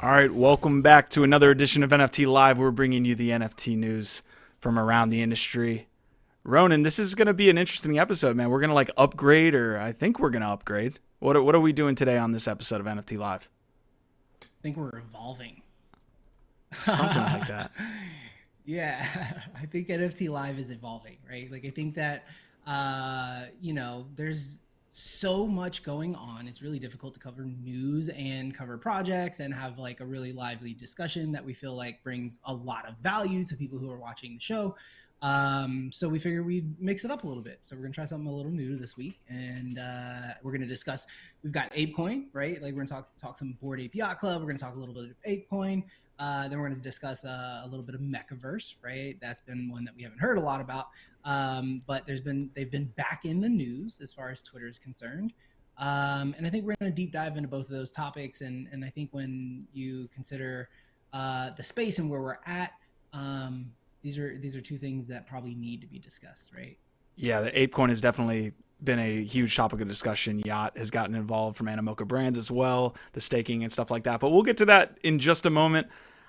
All right, welcome back to another edition of NFT Live. We're bringing you the NFT news from around the industry. Ronan, this is going to be an interesting episode, man. We're going to upgrade, or I think we're going to upgrade. What are we doing today on this episode of NFT Live? I think we're evolving. Something like that. Yeah, I think NFT Live is evolving, right? I think that, there's so much going on. It's really difficult to cover news and cover projects and have a really lively discussion that we feel like brings a lot of value to people who are watching the show. So we figured we'd mix it up a little bit. So we're gonna try something a little new this week, and we're gonna discuss. We've got ApeCoin, right? We're gonna talk some Bored Ape Yacht Club. We're gonna talk a little bit of ApeCoin. Then we're gonna discuss a little bit of MEKAVerse, right? That's been one that we haven't heard a lot about, but they've been back in the news as far as Twitter is concerned. And I think we're gonna deep dive into both of those topics. And I think when you consider the space and where we're at. These are two things that probably need to be discussed, right? Yeah, the ApeCoin has definitely been a huge topic of discussion. Yacht has gotten involved from Animoca Brands as well, the staking and stuff like that. But we'll get to that in just a moment.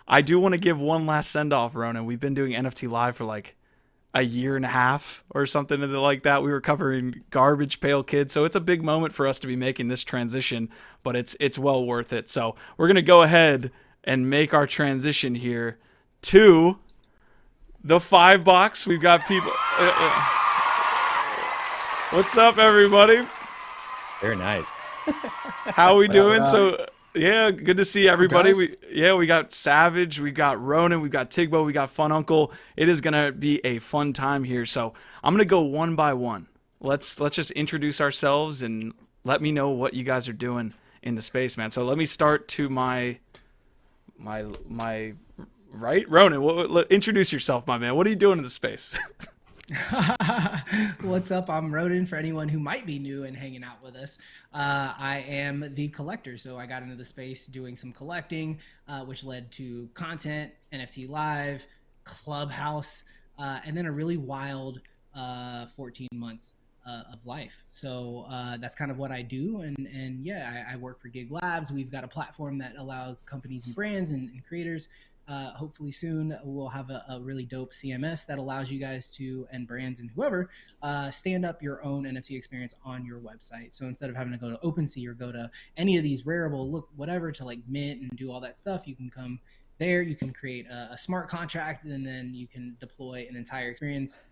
I do want to give one last send-off, Ronan. We've been doing NFT Live for a year and a half or something like that. We were covering Garbage Pail Kids, so it's a big moment for us to be making this transition, but it's well worth it. So we're going to go ahead and make our transition here to the 5 box. We've got people. What's up, everybody? Very nice. How are we doing? So, yeah, good to see everybody. We got Savage, we got Ronan, we got Tigbo, we got Fun Uncle. It is gonna be a fun time here. So I'm gonna go one by one. Let's just introduce ourselves and let me know what you guys are doing in the space, man. So let me start to my right, Ronan. Introduce yourself, my man. What are you doing in the space? What's up? I'm Ronan. For anyone who might be new and hanging out with us, I am the collector. So I got into the space doing some collecting, which led to content, NFT Live, Clubhouse, and then a really wild 14 months of life. So that's kind of what I do. And yeah, I work for Gig Labs. We've got a platform that allows companies and brands and creators. Hopefully soon we'll have a really dope CMS that allows you guys to, and brands and whoever, stand up your own NFT experience on your website. So instead of having to go to OpenSea or go to any of these Rarible, look, whatever, to mint and do all that stuff, you can come there, you can create a smart contract, and then you can deploy an entire experience.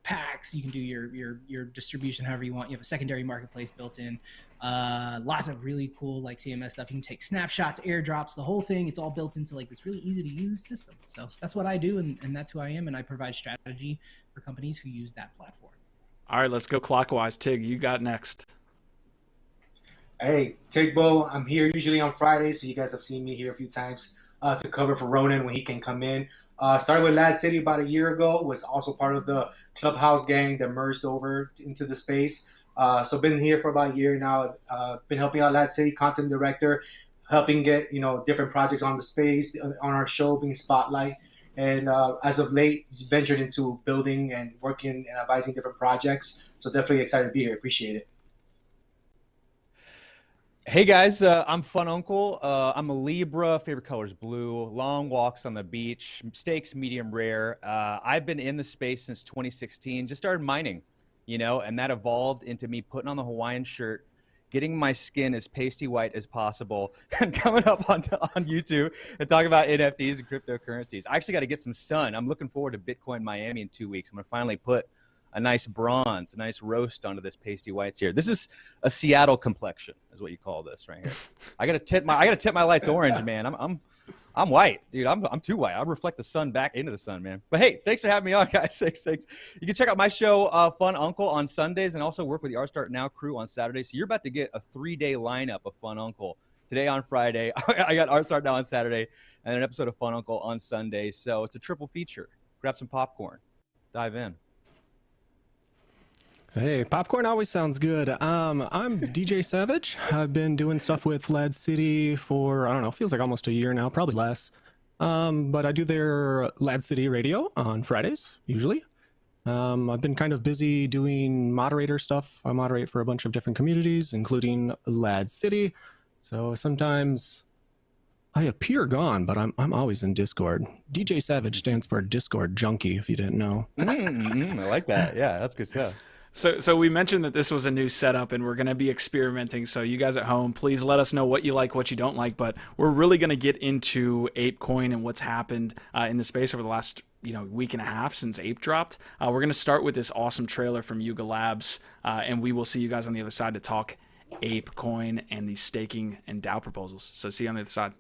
Packs, you can do your distribution however you want. You have a secondary marketplace built in. Lots of really cool CMS stuff. You can take snapshots, airdrops, the whole thing. It's all built into this really easy to use system. So that's what I do, and that's who I am, and I provide strategy for companies who use that platform. All right, let's go clockwise. Tig, you got next. Hey, Tigbo, I'm here usually on Fridays, so you guys have seen me here a few times to cover for Ronan when he can come in. Started with LADZ City about a year ago, was also part of the Clubhouse gang that merged over into the space. So been here for about a year now. Been helping out LADZ City, content director, helping get different projects on the space, on our show, being spotlight. And as of late, ventured into building and working and advising different projects. So definitely excited to be here. Appreciate it. Hey guys, I'm Fun Uncle. I'm a Libra, favorite color is blue, long walks on the beach, steaks medium rare. I've been in the space since 2016, just started mining, and that evolved into me putting on the Hawaiian shirt, getting my skin as pasty white as possible, and coming up on YouTube and talking about NFTs and cryptocurrencies. I actually got to get some sun. I'm looking forward to Bitcoin Miami in 2 weeks. I'm going to finally put a nice bronze, a nice roast onto this pasty whites here. This is a Seattle complexion, is what you call this right here. I gotta tip my lights orange, man. I'm white, dude. I'm too white. I reflect the sun back into the sun, man. But hey, thanks for having me on, guys. Thanks. You can check out my show, Fun Uncle, on Sundays, and also work with the Art Start Now crew on Saturdays. So you're about to get a 3-day lineup of Fun Uncle. Today on Friday, I got Art Start Now on Saturday, and an episode of Fun Uncle on Sunday. So it's a triple feature. Grab some popcorn. Dive in. Hey, popcorn always sounds good. I'm DJ Savage. I've been doing stuff with LADZ City for, I don't know, feels like almost a year now, probably less. But I do their LADZ City radio on Fridays, usually. I've been kind of busy doing moderator stuff. I moderate for a bunch of different communities, including LADZ City. So sometimes I appear gone, but I'm always in Discord. DJ Savage stands for Discord Junkie, if you didn't know. I like that. Yeah, that's good stuff. So we mentioned that this was a new setup and we're going to be experimenting. So you guys at home, please let us know what you like, what you don't like. But we're really going to get into ApeCoin and what's happened in the space over the last week and a half since Ape dropped. We're going to start with this awesome trailer from Yuga Labs, and we will see you guys on the other side to talk ApeCoin and the staking and DAO proposals. So see you on the other side.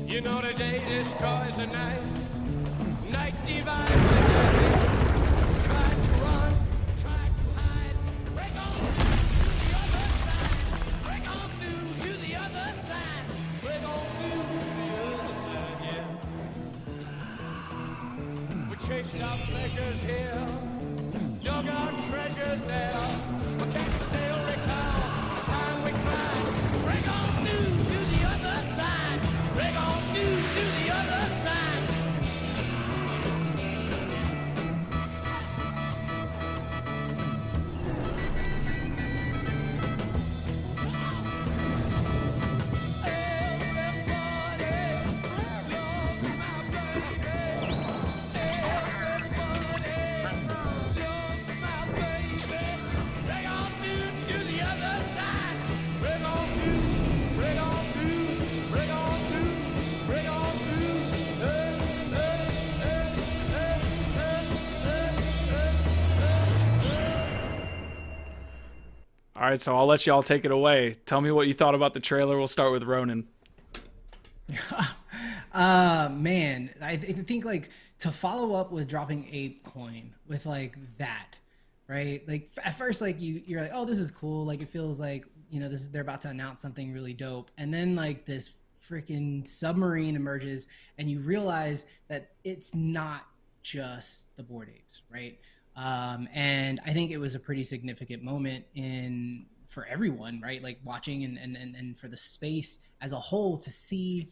You know the day destroys the night, night divides the day. Try to run, try to hide, break on through to the other side, break on through to the other side, yeah. We chased our pleasures here, dug our treasures there, but can you still recall the time we cried, break on through to the other side, break on through to the other side. All right, so I'll let y'all take it away. Tell me what you thought about the trailer. We'll start with Ronan. Man, I think like to follow up with dropping ApeCoin with like that, right? Like at first, like you're like, oh, this is cool. Like it feels like they're about to announce something really dope, and then like this freaking submarine emerges, and you realize that it's not just the Bored Apes, right? And I think it was a pretty significant moment for everyone, right? Like watching and for the space as a whole to see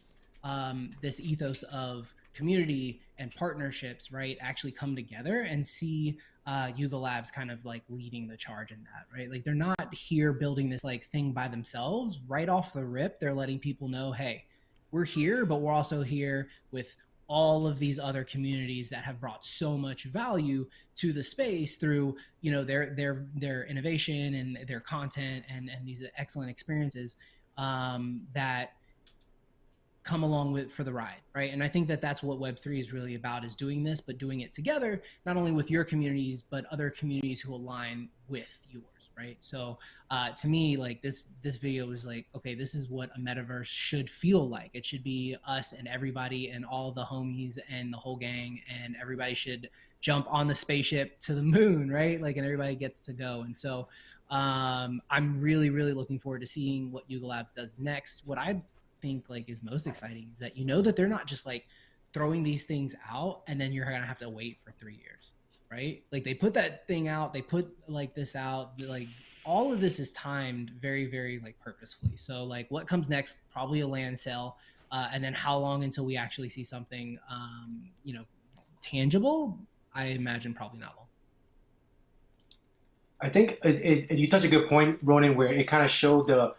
this ethos of community and partnerships, right, actually come together and see Yuga Labs kind of like leading the charge in that, right? Like they're not here building this like thing by themselves. Right off the rip, they're letting people know, hey, we're here, but we're also here with all of these other communities that have brought so much value to the space through their innovation and their content and these excellent experiences that come along with for the ride, right? And I think that that's what Web3 is really about, is doing this, but doing it together, not only with your communities, but other communities who align with yours, right? So to me, like this video was like, okay, this is what a metaverse should feel like. It should be us and everybody and all the homies and the whole gang, and everybody should jump on the spaceship to the moon, right? Like, and everybody gets to go. And so I'm really, really looking forward to seeing what Yuga Labs does next. What I think like is most exciting is that that they're not just like throwing these things out and then you're gonna have to wait for 3 years, right? Like they put that thing out, they put like this out, like all of this is timed very, very like purposefully. So like what comes next? Probably a land sale, and then how long until we actually see something tangible? I imagine probably not long. I think you touch a good point, Ronan, where it kind of showed the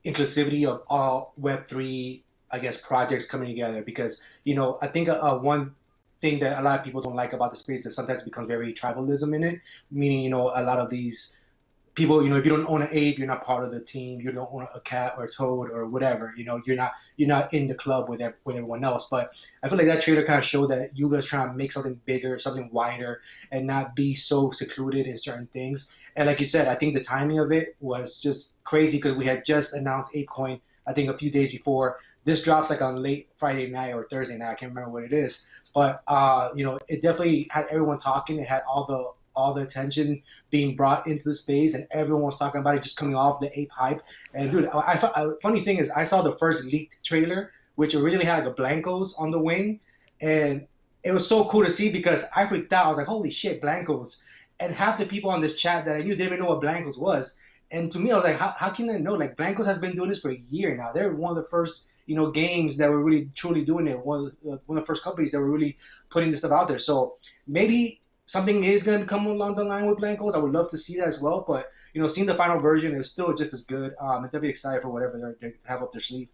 inclusivity of all Web3, I guess, projects coming together. Because, I think one thing that a lot of people don't like about the space is sometimes it becomes very tribalism in it, meaning, a lot of these people, if you don't own an ape, you're not part of the team. You don't own a cat or a toad or whatever. You're not in the club with everyone else. But I feel like that trailer kind of showed that Yuga's trying to make something bigger, something wider, and not be so secluded in certain things. And like you said, I think the timing of it was just crazy because we had just announced ApeCoin, I think a few days before. This drops like on late Friday night or Thursday night. I can't remember what it is. But it definitely had everyone talking. It had all the attention being brought into the space, and everyone was talking about it, just coming off the ape hype. And dude, funny thing is, I saw the first leaked trailer, which originally had like a Blancos on the wing, and it was so cool to see because I freaked out. I was like, holy shit, Blancos. and half the people on this chat that I knew didn't even know what Blancos was. And to me, I was like, how can I know? Like, Blancos has been doing this for a year now. They're one of the first, games that were really truly doing it. One of the first companies that were really putting this stuff out there. So maybe something is going to come along the line with Blancos. I would love to see that as well. But seeing the final version is still just as good. I'm definitely excited for whatever they have up their sleeve.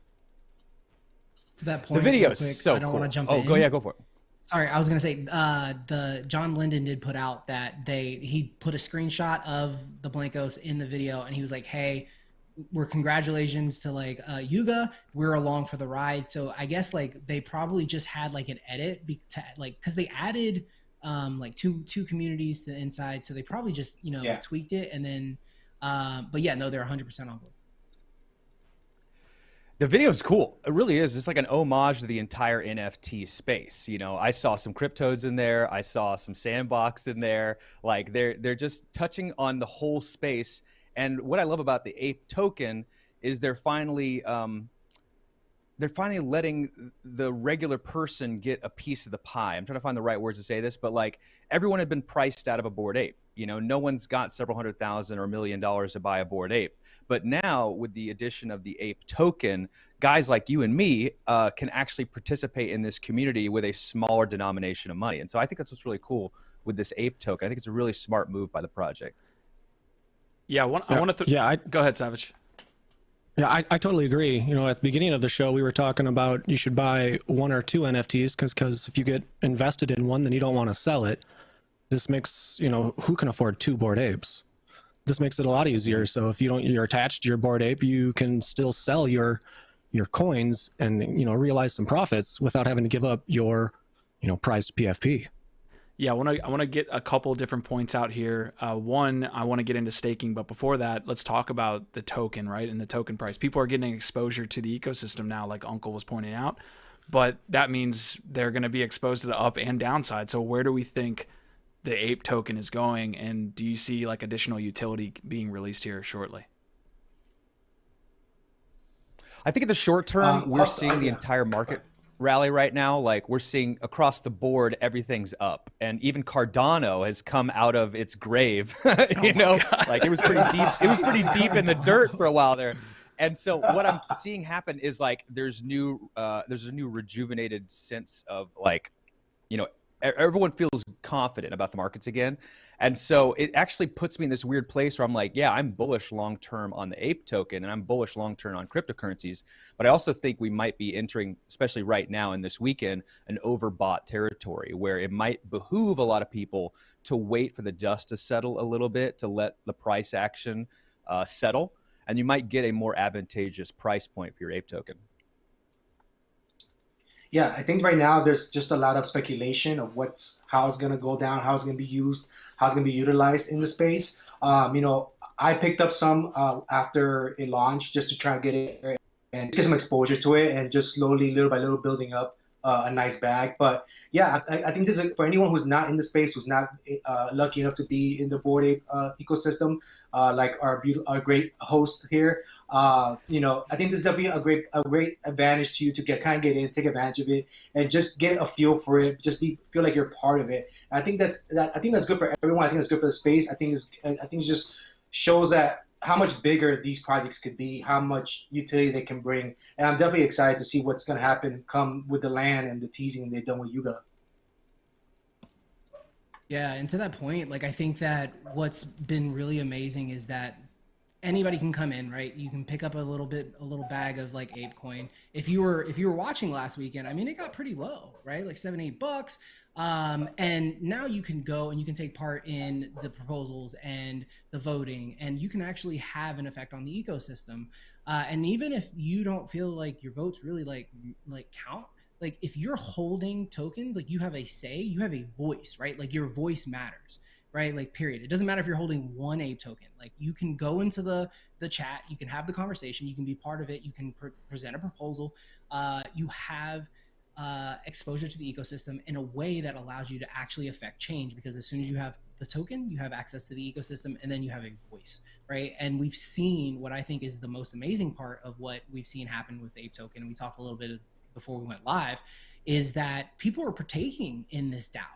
To that point, The video real is quick, so I don't cool. want to jump Oh, in. go for it. Sorry, I was gonna say the John Linden did put out that he put a screenshot of the Blancos in the video, and he was like, "Hey, we're congratulations to like Yuga, we're along for the ride." So I guess like they probably just had like an edit because they added like two communities to the inside, so they probably just tweaked it and then but yeah, no, they're 100% on board. The video is cool. It really is. It's like an homage to the entire NFT space. I saw some cryptodes in there. I saw some sandbox in there. Like they're just touching on the whole space. And what I love about the Ape token is they're finally letting the regular person get a piece of the pie. I'm trying to find the right words to say this, but like everyone had been priced out of a Bored Ape. No one's got several $100,000 or $1 million to buy a Bored Ape. But now with the addition of the Ape token, guys like you and me can actually participate in this community with a smaller denomination of money. And so I think that's what's really cool with this Ape token. I think it's a really smart move by the project. Yeah, I want to. Go ahead, Savage. Yeah, I totally agree. At the beginning of the show, we were talking about you should buy one or two NFTs because if you get invested in one, then you don't want to sell it. This makes, who can afford two Bored Apes? This makes it a lot easier. So if you're attached to your Bored Ape, you can still sell your coins and, realize some profits without having to give up your, prized PFP. Yeah, I want to get a couple different points out here. One, I want to get into staking, but before that, let's talk about the token, right? And the token price. People are getting exposure to the ecosystem now, like Uncle was pointing out, but that means they're going to be exposed to the up and downside. So where do we think the Ape token is going, and do you see like additional utility being released here shortly? I think in the short term, we're seeing the entire market rally right now. Like we're seeing across the board, everything's up, and even Cardano has come out of its grave. Like it was pretty deep. It was pretty deep in the dirt for a while there. And so what I'm seeing happen is like there's a new rejuvenated sense of like, everyone feels confident about the markets again. And so it actually puts me in this weird place where I'm like, yeah, I'm bullish long-term on the Ape token and I'm bullish long-term on cryptocurrencies. But I also think we might be entering, especially right now in this weekend, an overbought territory where it might behoove a lot of people to wait for the dust to settle a little bit, to let the price action settle. And you might get a more advantageous price point for your Ape token. Yeah, I think right now there's just a lot of speculation of how it's gonna go down, how it's gonna be used, how it's gonna be utilized in the space. I picked up some after it launched just to try to get it and get some exposure to it, and just slowly, little by little, building up a nice bag. But yeah, I think this is for anyone who's not in the space, who's not lucky enough to be in the Bored Ape ecosystem, like our great host here. I think this is definitely a great advantage to you to get in, take advantage of it, and just get a feel for it. Just feel like you're part of it. I think that's good for everyone. I think that's good for the space. I think it just shows that how much bigger these projects could be, how much utility they can bring, and I'm definitely excited to see what's going to happen come with the land and the teasing they've done with Yuga. Yeah, and to that point, like I think that what's been really amazing is that anybody can come in, right? You can pick up a little bag of like ApeCoin. If you were watching last weekend, I mean, it got pretty low, right? Like $7-8. And now you can go and you can take part in the proposals and the voting, and you can actually have an effect on the ecosystem. And even if you don't feel like your votes really like count, like if you're holding tokens, like you have a say, you have a voice, right? Like your voice matters, right? Like period. It doesn't matter if you're holding one Ape token. Like you can go into the chat, you can have the conversation, you can be part of it, you can present a proposal. You have exposure to the ecosystem in a way that allows you to actually affect change, because as soon as you have the token, you have access to the ecosystem, and then you have a voice, right? And we've seen what I think is the most amazing part of what we've seen happen with the Ape token. We talked a little bit before we went live, is that people are partaking in this DAO.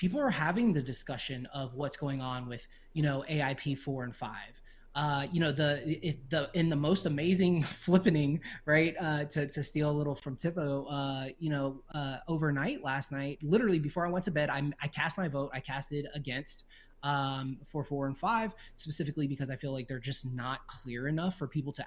people are having the discussion of what's going on with, you know, AIP 4 and 5. You know, in the most amazing flippening, right? To steal a little from Tipo, you know, overnight last night, literally before I went to bed, I cast my vote. I casted against for 4 and 5, specifically because I feel like they're just not clear enough for people to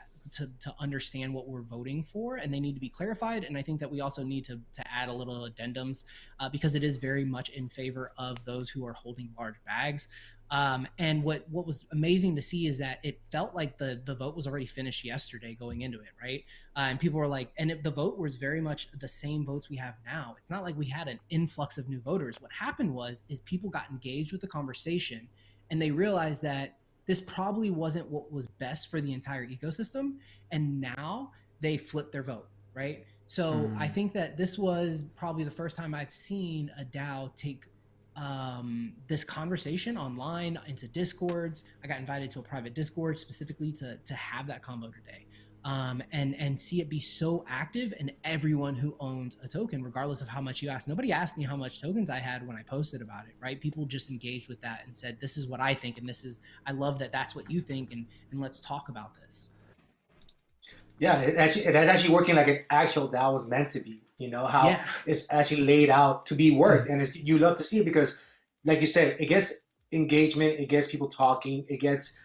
understand what we're voting for, and they need to be clarified. And I think that we also need to add a little addendums because it is very much in favor of those who are holding large bags. And what was amazing to see is that it felt like the vote was already finished yesterday going into it, right? And people were like, and the vote was very much the same votes we have now. It's not like we had an influx of new voters. What happened is people got engaged with the conversation, and they realized that this probably wasn't what was best for the entire ecosystem, and now they flipped their vote, right? So I think that this was probably the first time I've seen a DAO take this conversation online into Discords. I got invited to a private Discord specifically to have that convo today, and see it be so active, and everyone who owns a token, regardless of how much you ask. Nobody asked me how much tokens I had when I posted about it, right? People just engaged with that and said, this is what I think, and I love that that's what you think, and let's talk about this. Yeah, it's actually working like an actual DAO was meant to be. You know, how it's actually laid out to be worked. And you love to see it because, like you said, it gets engagement, it gets people talking, it gets,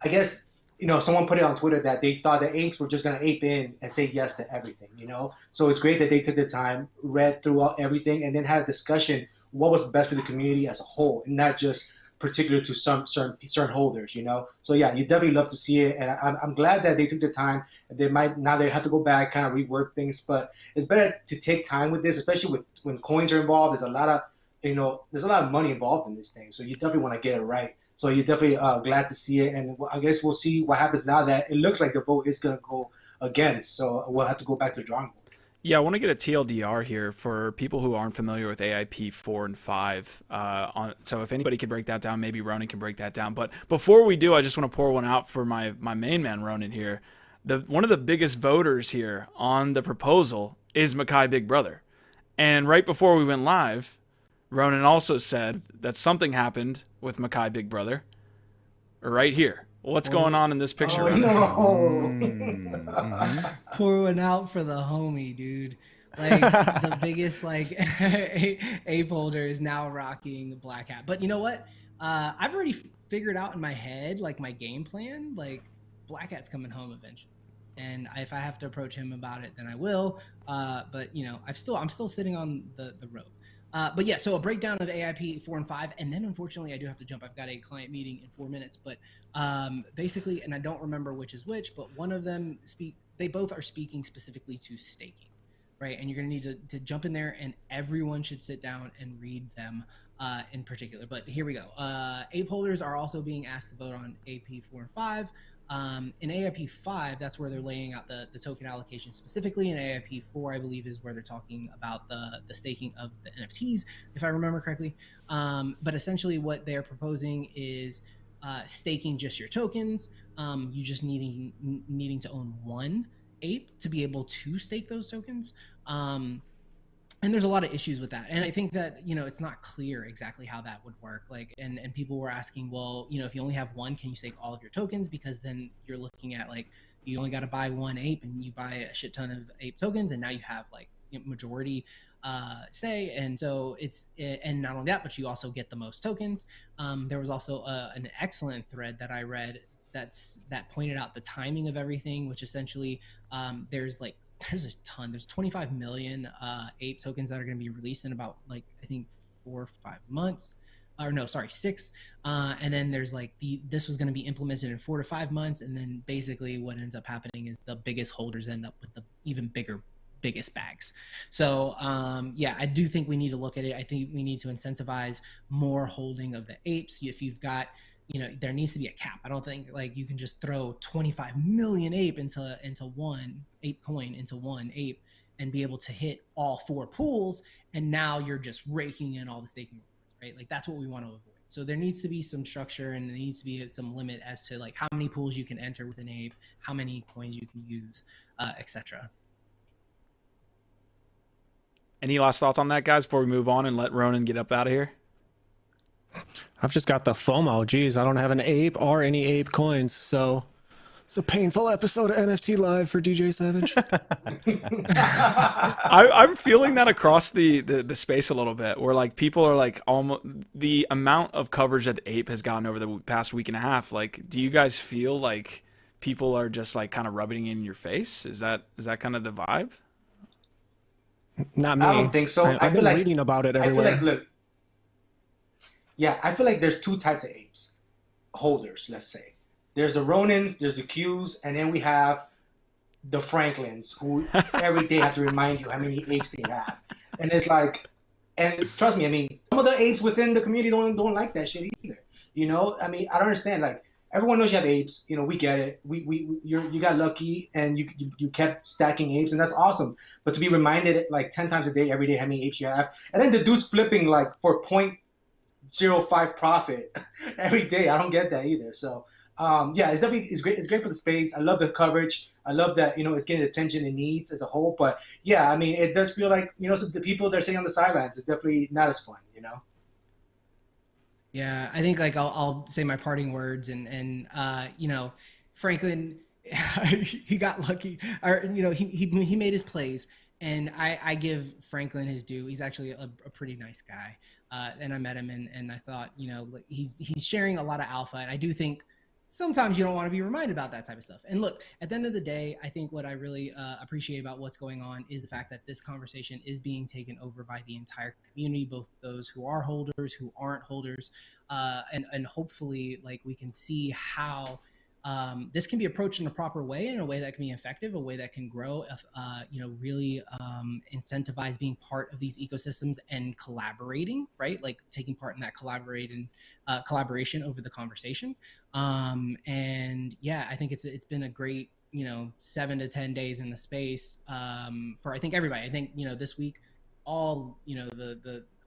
I guess, you know, someone put it on Twitter that they thought the apes were just going to ape in and say yes to everything, you know? So it's great that they took the time, read throughout everything, and then had a discussion what was best for the community as a whole, and not just particular to some certain holders, you know? So yeah, you definitely love to see it. And I'm glad that they took the time. They have to go back, kind of rework things, but it's better to take time with this, especially when coins are involved. There's a lot of money involved in this thing. So you definitely want to get it right. So you're definitely glad to see it. And I guess we'll see what happens now that it looks like the vote is going to go against. So we'll have to go back to the drawing board. Yeah, I want to get a TLDR here for people who aren't familiar with AIP 4 and 5. So if anybody could break that down, maybe Ronan can break that down. But before we do, I just want to pour one out for my main man, Ronan, here. One of the biggest voters here on the proposal is Makai Big Brother. And right before we went live, Ronan also said that something happened with Makai Big Brother right here. What's going on in this picture? Oh, no. Pour one out for the homie, dude. Like the biggest like ape holder is now rocking black hat. But you know what? I've already figured out in my head like my game plan. Like black hat's coming home eventually, and if I have to approach him about it, then I will. But you know, I'm still sitting on the rope. But yeah, so a breakdown of AIP 4 and 5, and then unfortunately I do have to jump. I've got a client meeting in 4 minutes, but basically, and I don't remember which is which, but one of them they both are speaking specifically to staking, right? And you're gonna need to jump in there, and everyone should sit down and read them in particular. But here we go. Ape holders are also being asked to vote on AP 4 and 5. In AIP 5, that's where they're laying out the token allocation specifically. In AIP 4, I believe, is where they're talking about the staking of the NFTs, if I remember correctly. But essentially what they're proposing is staking just your tokens. You just needing to own one ape to be able to stake those tokens. And there's a lot of issues with that. And I think that, you know, it's not clear exactly how that would work. Like, and people were asking, well, you know, if you only have one, can you stake all of your tokens? Because then you're looking at like, you only got to buy one ape and you buy a shit ton of ape tokens. And now you have like majority say. And so and not only that, but you also get the most tokens. There was also an excellent thread that I read that pointed out the timing of everything, which essentially there's a ton. There's 25 million ape tokens that are going to be released in about like I think 4 or 5 months, or no, sorry, 6. And then there's like this was going to be implemented in 4 to 5 months, and then basically what ends up happening is the biggest holders end up with the even biggest bags. So yeah, I do think we need to look at it. I think we need to incentivize more holding of the apes. If you've got, you know, there needs to be a cap. I don't think like you can just throw 25 million ape into one ape coin into one ape and be able to hit all 4 pools, and now you're just raking in all the staking rewards, right? Like that's what we want to avoid. So there needs to be some structure, and there needs to be some limit as to like how many pools you can enter with an ape, how many coins you can use, etc. Any last thoughts on that, guys, before we move on and let Ronan get up out of here? I've just got the FOMO. Geez, I don't have an ape or any ape coins, so it's a painful episode of NFT Live for DJ Savage. I'm feeling that across the space a little bit, where like people are like almost the amount of coverage that the ape has gotten over the past week and a half. Like, do you guys feel like people are just like kind of rubbing it in your face? Is that kind of the vibe? Not me. I don't think so. I've been reading about it everywhere. I feel like, look, yeah, I feel like there's two types of apes holders, let's say. There's the Ronins, there's the Qs, and then we have the Franklins, who every day have to remind you how many apes they have. And it's like, and trust me, I mean, some of the apes within the community don't like that shit either. You know, I mean, I don't understand. Like, everyone knows you have apes. You know, we get it. You got lucky and you kept stacking apes, and that's awesome. But to be reminded like 10 times a day, every day, how many apes you have, and then the dude's flipping like for 0.05 profit every day. I don't get that either. So yeah, it's great. It's great for the space. I love the coverage. I love that, you know, it's getting the attention it needs as a whole. But yeah, I mean, it does feel like, you know, so the people that are sitting on the sidelines is definitely not as fun, you know. Yeah, I think like I'll say my parting words and you know, Franklin, he got lucky, or you know, he made his plays, and I give Franklin his due. He's actually a pretty nice guy, and I met him and I thought, you know, he's sharing a lot of alpha, and I do think sometimes you don't want to be reminded about that type of stuff. And look, at the end of the day, I think what I really appreciate about what's going on is the fact that this conversation is being taken over by the entire community, both those who are holders, who aren't holders, and hopefully, like, we can see how this can be approached in a proper way, in a way that can be effective, a way that can grow, you know, really incentivize being part of these ecosystems and collaborating, right? Like taking part in that collaboration over the conversation. And yeah, I think it's been a great, you know, 7 to 10 days in the space for I think everybody. I think, you know, this week all, you know,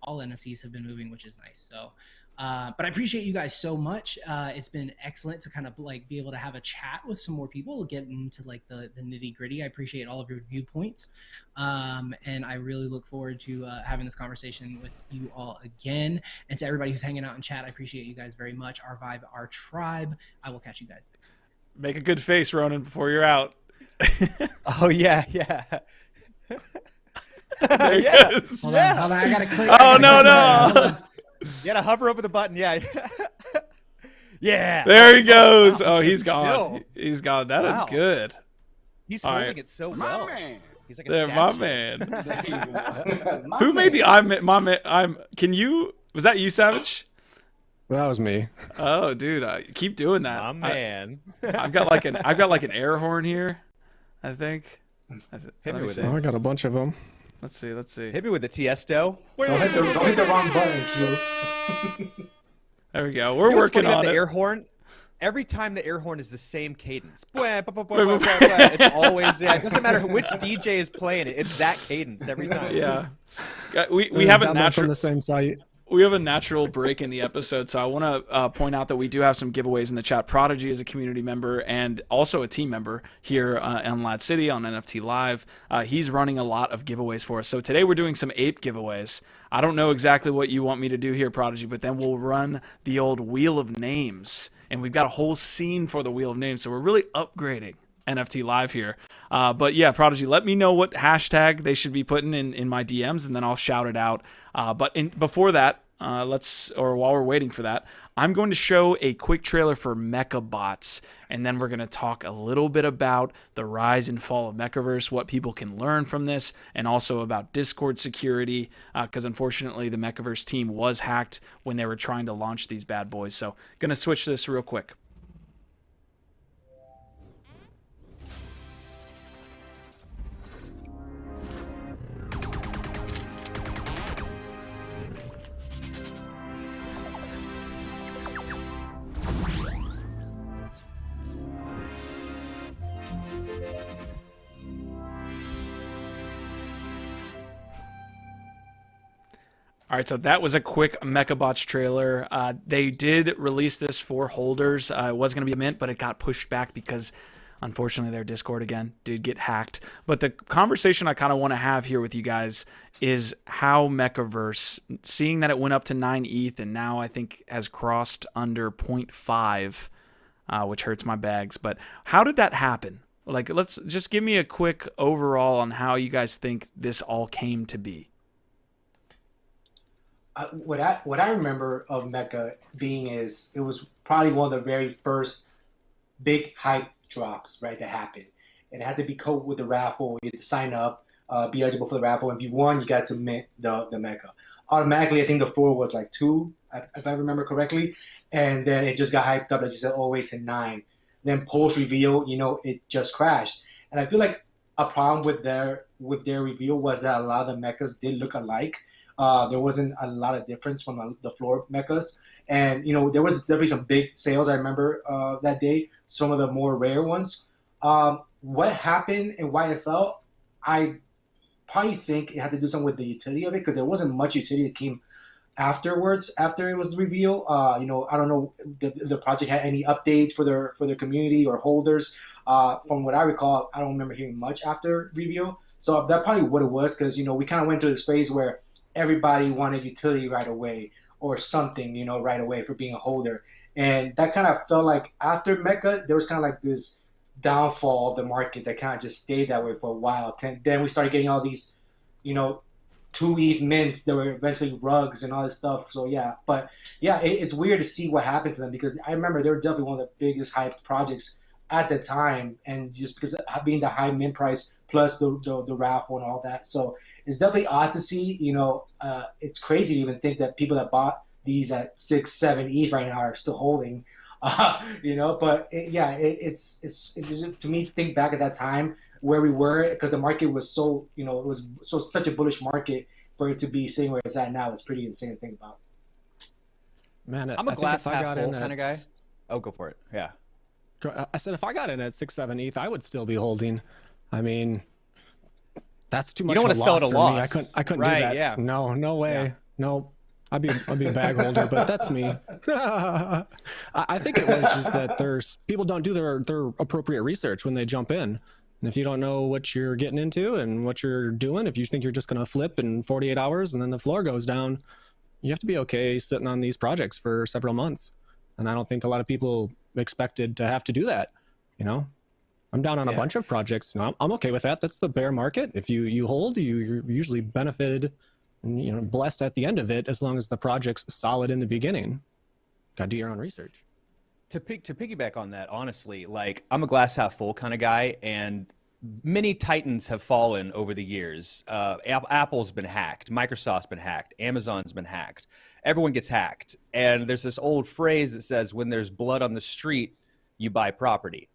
all NFTs have been moving, which is nice. So but I appreciate you guys so much. It's been excellent to kind of like be able to have a chat with some more people, get into like the nitty gritty. I appreciate all of your viewpoints. And I really look forward to having this conversation with you all again. And to everybody who's hanging out in chat, I appreciate you guys very much. Our vibe, our tribe. I will catch you guys next week. Make a good face, Ronan, before you're out. Oh yeah, yeah. Yeah. Hold on, I gotta click. Oh no. You gotta hover over the button. Yeah. Yeah. There he goes. Wow, Oh, he's skill. gone. He's gone. That is Wow. good. He's All holding right. it so My well. man. He's like a There, my statue. man. Who made the I'm can you, was that you, Savage? That was me. Oh, dude, keep doing that. My man. I've got like an air horn here, I think. Hit me with Oh, I got a bunch of them. Let's see. Hit me with the Tiesto. Don't hit the wrong button, Q. There we go. We're You know what's working funny about on the it. air horn. Every time the air horn is the same cadence. It's always, yeah. It doesn't matter which DJ is playing it. It's that cadence every time. Yeah. We have a Download natural from the same site. We have a natural break in the episode, so I want to point out that we do have some giveaways in the chat. Prodigy is a community member and also a team member here in LADZ City on NFT Live. He's running a lot of giveaways for us. So today we're doing some ape giveaways. I don't know exactly what you want me to do here, Prodigy, but then we'll run the old Wheel of Names. And we've got a whole scene for the Wheel of Names, so we're really upgrading NFT Live here. But yeah, Prodigy, let me know what hashtag they should be putting in my DMs, and then I'll shout it out. Before that, while we're waiting for that, I'm going to show a quick trailer for MEKABOTs, and then we're going to talk a little bit about the rise and fall of MekaVerse, what people can learn from this, and also about Discord security, because unfortunately the MekaVerse team was hacked when they were trying to launch these bad boys. So going to switch this real quick. All right, so that was a quick MEKABOTs trailer. They did release this for holders. It was going to be a mint, but it got pushed back because Unfortunately, their Discord again did get hacked. But the conversation I kind of want to have here with you guys is how MekaVerse, seeing that it went up to 9 ETH and now I think has crossed under 0.5, which hurts my bags. But how did that happen? Like, let's just give me a quick overall on how you guys think this all came to be. What I remember of Meka being is it was probably one of the very first big hype drops, right, that happened. And it had to be coded with the raffle. You had to sign up, be eligible for the raffle. And if you won, you got to mint the Meka. Automatically, I think the floor was like 2, if I remember correctly. And then it just got hyped up, like you said, all the way to 9. Then post reveal, it just crashed. And I feel like a problem with their reveal was that a lot of the Mekas did look alike. There wasn't a lot of difference from the floor Mekas. And, there was definitely some big sales, I remember, that day, some of the more rare ones. What happened and why it fell, I probably think it had to do something with the utility of it, because there wasn't much utility that came afterwards, after it was the reveal. I don't know if the project had any updates for their community or holders. From what I recall, I don't remember hearing much after reveal. So that's probably what it was, because, we kind of went to this phase where everybody wanted utility right away or something, right away for being a holder. And that kind of felt like after Meka, there was kind of like this downfall of the market that kind of just stayed that way for a while. Then we started getting all these, 2 ETH mints that were eventually rugs and all this stuff. So yeah, but yeah, it's weird to see what happened to them, because I remember they were definitely one of the biggest hyped projects at the time, and just because of being the high mint price plus the raffle and all that. So it's definitely odd to see. It's crazy to even think that people that bought these at 6, 7 ETH right now are still holding. But it's just, to me, think back at that time where we were, because the market was so, it was such a bullish market, for it to be sitting where it's at now. It's pretty insane to think about. Man, I'm a glass half full kind of guy. Oh, go for it. Yeah. I said if I got in at 6, 7 ETH, I would still be holding. I mean, that's too much. You don't want to sell at a loss. I couldn't right, do that. Yeah. No way. Yeah. No. I'd be a bag holder, but that's me. I think it was just that people don't do their appropriate research when they jump in. And if you don't know what you're getting into and what you're doing, if you think you're just going to flip in 48 hours and then the floor goes down, you have to be okay sitting on these projects for several months. And I don't think a lot of people expected to have to do that. I'm down on a bunch of projects. And I'm okay with that. That's the bear market. If you hold, you're usually benefited and blessed at the end of it, as long as the project's solid in the beginning. Got to do your own research. To piggyback on that, honestly, like, I'm a glass half full kind of guy, and many titans have fallen over the years. Apple's been hacked, Microsoft's been hacked, Amazon's been hacked. Everyone gets hacked, and there's this old phrase that says, when there's blood on the street, you buy property.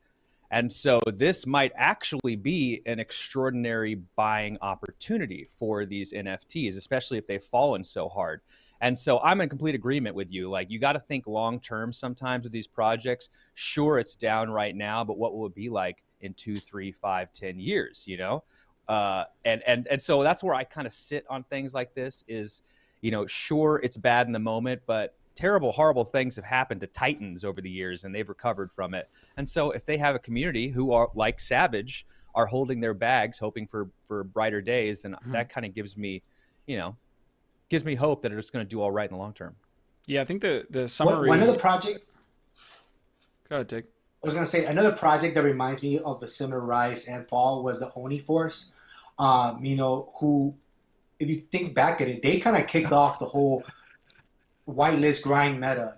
And so this might actually be an extraordinary buying opportunity for these NFTs, especially if they've fallen so hard. And so I'm in complete agreement with you. Like, you got to think long term sometimes with these projects. Sure, it's down right now, but what will it be like in 2, 3, 5, 10 years? And so that's where I kind of sit on things like this. Is, sure, it's bad in the moment, but terrible, horrible things have happened to titans over the years, and they've recovered from it. And so if they have a community who are like Savage, are holding their bags, hoping for brighter days, then that kind of gives me hope that it's going to do all right in the long term. Yeah, I think the summary. One of the project. Go ahead, Tig. I was going to say another project that reminds me of the similar rise and fall was the Oni Force. Who, if you think back at it, they kind of kicked off the whole whitelist grind meta,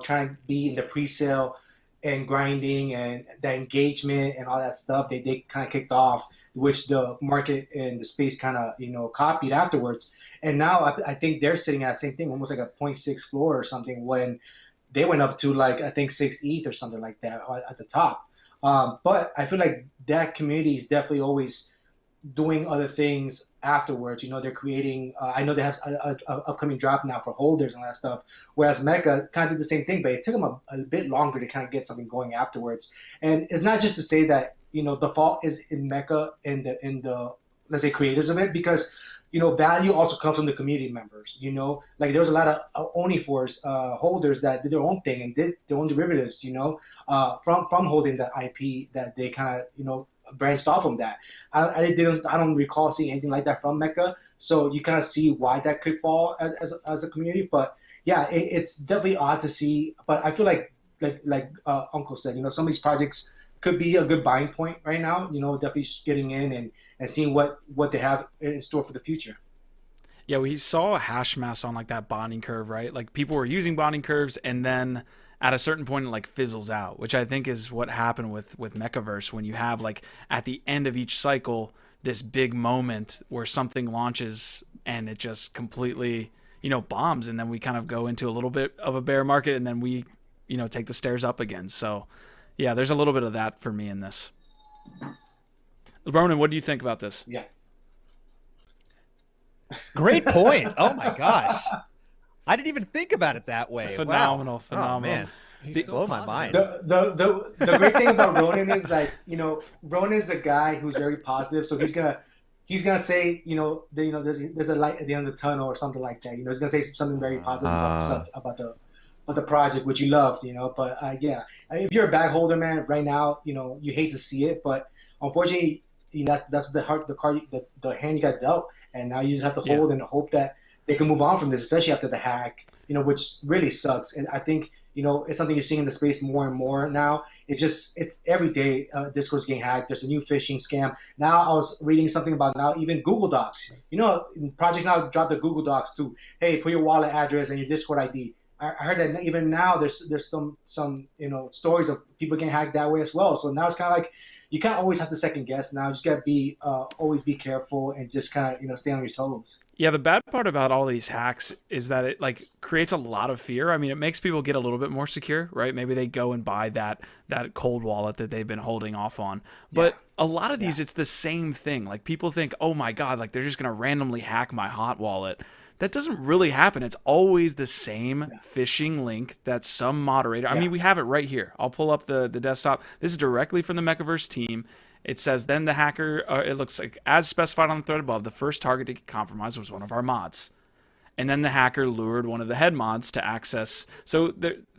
trying to be in the pre-sale and grinding and the engagement and all that stuff. They kind of kicked off, which the market and the space kind of, copied afterwards. And now I think they're sitting at the same thing, almost like a 0.6 floor or something, when they went up to like, I think 6 ETH or something like that at the top. But I feel like that community is definitely always doing other things afterwards. They're creating, I know they have an upcoming drop now for holders and all that stuff, whereas Meka kind of did the same thing, but it took them a bit longer to kind of get something going afterwards. And it's not just to say that, the fault is in Meka and the let's say creators of it, because value also comes from the community members. Like there was a lot of Oniforce holders that did their own thing and did their own derivatives. From holding that IP that they kind of branched off from that. I don't recall seeing anything like that from Meka. So you kind of see why that could fall as a community. But yeah, it's definitely odd to see. But I feel like Uncle said, some of these projects could be a good buying point right now. Definitely getting in and seeing what they have in store for the future. Yeah, we saw a hash mass on like that bonding curve, right? Like people were using bonding curves, and then at a certain point it like fizzles out, which I think is what happened with MEKAVerse, when you have like at the end of each cycle this big moment where something launches and it just completely bombs, and then we kind of go into a little bit of a bear market, and then we take the stairs up again. So yeah, there's a little bit of that for me in this. Ronan, what do you think about this? Yeah. Great point. Oh my gosh. I didn't even think about it that way. Phenomenal. Oh, man. He's so blow my positive. mind. The great thing about Ronan is like, Ronan's the guy who's very positive. So he's gonna say, there's a light at the end of the tunnel or something like that. He's gonna say something very positive about the project, which you loved, But yeah, if you're a bag holder, man, right now, you hate to see it, but unfortunately, that's the hand you got dealt, and now you just have to hold and hope that they can move on from this, especially after the hack, which really sucks. And I think it's something you're seeing in the space more and more now. It's every day Discord's getting hacked. There's a new phishing scam. Now I was reading something about now even Google Docs. Projects now drop the Google Docs too. Hey, put your wallet address and your Discord ID. I heard that even now there's some stories of people getting hacked that way as well. So now it's kind of like you can't always have to second guess. Now you just gotta be always be careful and just kind of stay on your toes. Yeah, the bad part about all these hacks is that it like creates a lot of fear. I mean, it makes people get a little bit more secure, right? Maybe they go and buy that cold wallet that they've been holding off on. But a lot of these, it's the same thing. Like people think, oh my God, like they're just gonna randomly hack my hot wallet. That doesn't really happen. It's always the same phishing link that some moderator. I mean, we have it right here. I'll pull up the desktop. This is directly from the MEKAVerse team. It says, then the hacker, it looks like, as specified on the thread above, the first target to get compromised was one of our mods. And then the hacker lured one of the head mods to access. So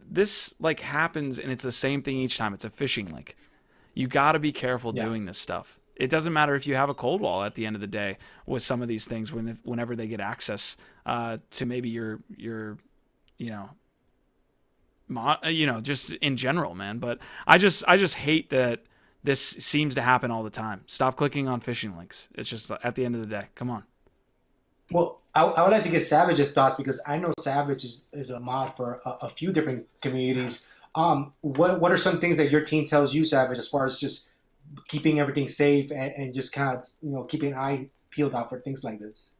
this like happens, and it's the same thing each time. It's a phishing link. You got to be careful doing this stuff. It doesn't matter if you have a cold wall at the end of the day with some of these things whenever they get access to maybe your just in general, man. But I just hate that this seems to happen all the time. Stop clicking on phishing links. It's just at the end of the day. Come on. Well, I would like to get Savage's thoughts, because I know Savage is a mod for a few different communities. What are some things that your team tells you, Savage, as far as just keeping everything safe and just kind of keeping an eye peeled out for things like this?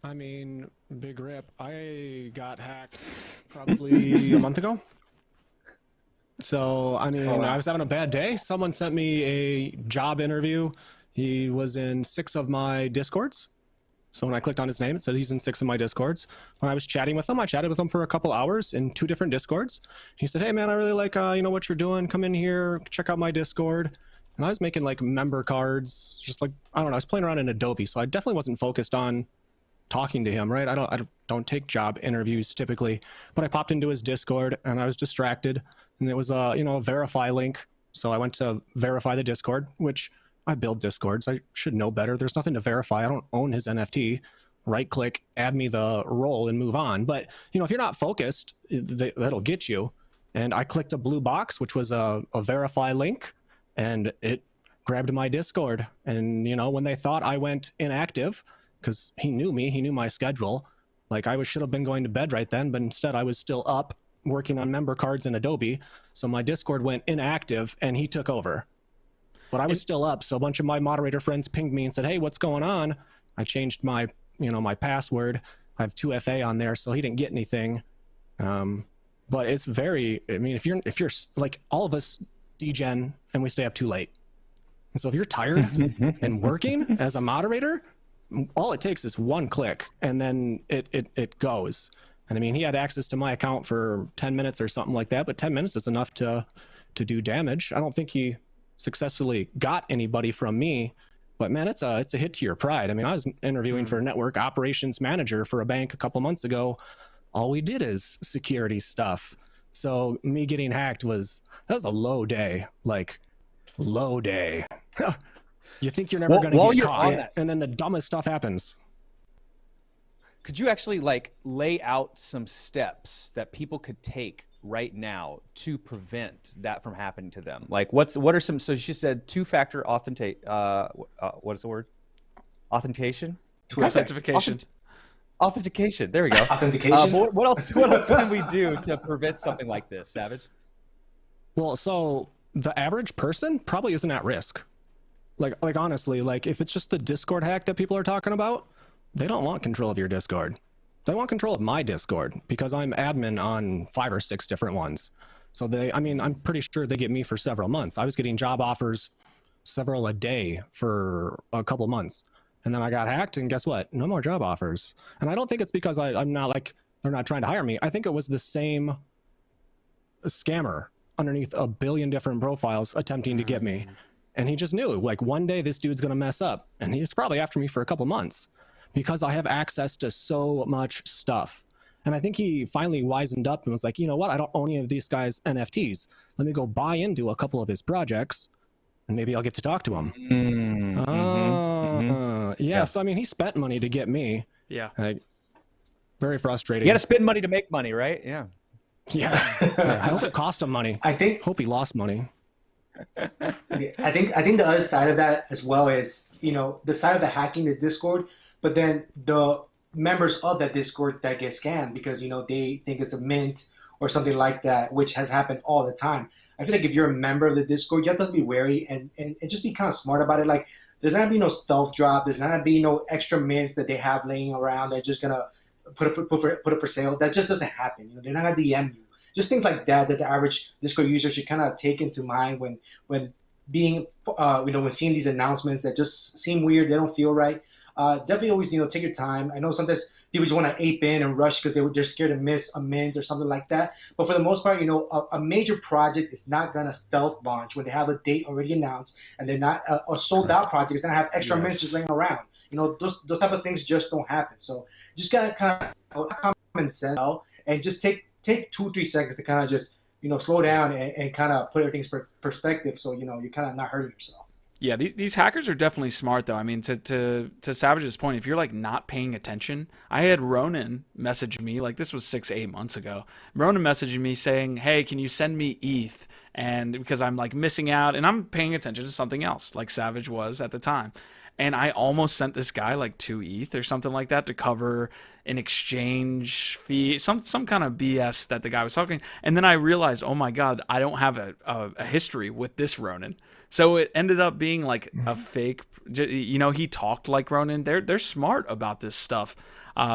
I mean, big rip. I got hacked probably a month ago. So, I mean, I was having a bad day. Someone sent me a job interview. He was in 6 of my Discords. So when I clicked on his name, it said he's in 6 of my Discords. When I was chatting with him, I chatted with him for a couple hours in 2 different Discords. He said, hey man, I really like, what you're doing. Come in here, check out my Discord. And I was making like member cards, just like, I don't know, I was playing around in Adobe. So I definitely wasn't focused on talking to him, right? I don't take job interviews typically, but I popped into his Discord and I was distracted, and it was a verify link. So I went to verify the Discord, which I build Discords. I should know better. There's nothing to verify. I don't own his NFT. Right click, add me the role, and move on. But if you're not focused, that'll get you. And I clicked a blue box, which was a verify link, and it grabbed my Discord. And when they thought I went inactive, because he knew me, he knew my schedule, like I should have been going to bed right then, but instead I was still up working on member cards in Adobe. So my Discord went inactive and he took over. But I was still up, so a bunch of my moderator friends pinged me and said, hey, what's going on? I changed my my password. I have 2FA on there, so he didn't get anything. But it's very, I mean, if you're like all of us degen and we stay up too late. And so if you're tired and working as a moderator, all it takes is one click and then it goes. And I mean, he had access to my account for 10 minutes or something like that, but 10 minutes is enough to do damage. I don't think he successfully got anybody from me, But man, it's a hit to your pride. I mean, I was interviewing for a network operations manager for a bank a couple months ago. All we did is security stuff. So me getting hacked that was a low day, like low day. You think you're never going to get caught, and then the dumbest stuff happens. Could you actually like lay out some steps that people could take right now to prevent that from happening to them? Like what are some, so she said two-factor authentic, what is the word? Authentication? Authentication. Authentication. There we go. Authentication. What else can we do to prevent something like this, Savage? Well, so the average person probably isn't at risk. Like honestly, like if it's just the Discord hack that people are talking about, they don't want control of your Discord. They want control of my Discord because I'm admin on 5 or 6 different ones. So I'm pretty sure they get me for several months. I was getting job offers several a day for a couple months. And then I got hacked, and guess what? No more job offers. And I don't think it's because I'm not like, they're not trying to hire me. I think it was the same scammer underneath a billion different profiles attempting to get me. And he just knew, like, one day this dude's going to mess up. And he's probably after me for a couple months because I have access to so much stuff. And I think he finally wisened up and was like, you know what? I don't own any of these guys' NFTs. Let me go buy into a couple of his projects, and maybe I'll get to talk to him. Yeah, so I mean, he spent money to get me. Yeah. Very frustrating. You got to spend money to make money, right? Yeah. Yeah. I hope it cost him money. Hope he lost money. I think the other side of that as well is, the side of the hacking the Discord, but then the members of that Discord that get scammed because, they think it's a mint or something like that, which has happened all the time. I feel like if you're a member of the Discord, you have to be wary and just be kind of smart about it. Like, there's not going to be no stealth drop. There's not going to be no extra mints that they have laying around. They're just going to put up for sale. That just doesn't happen. They're not going to DM you. Just things like that the average Discord user should kind of take into mind when being, when seeing these announcements that just seem weird. They don't feel right. Definitely always, take your time. I know sometimes people just want to ape in and rush because they're scared to miss a mint or something like that. But for the most part, a major project is not going to stealth launch when they have a date already announced, and they're not a sold out project is going to have extra mints just laying around. Those type of things just don't happen. So just got to kind of common sense and just take 2-3 seconds to kind of just, slow down and kind of put everything's perspective. So, you're kind of not hurting yourself. Yeah, these hackers are definitely smart, though. I mean, to Savage's point, if you're like not paying attention, I had Ronan message me, like this was 6-8 months ago. Ronan messaged me saying, "Hey, can you send me ETH?" And because I'm like missing out, and I'm paying attention to something else, like Savage was at the time. And I almost sent this guy like 2 ETH or something like that to cover an exchange fee, some kind of BS that the guy was talking. And then I realized, oh my God, I don't have a history with this Ronan. So it ended up being like a fake, he talked like Ronan. They're smart about this stuff.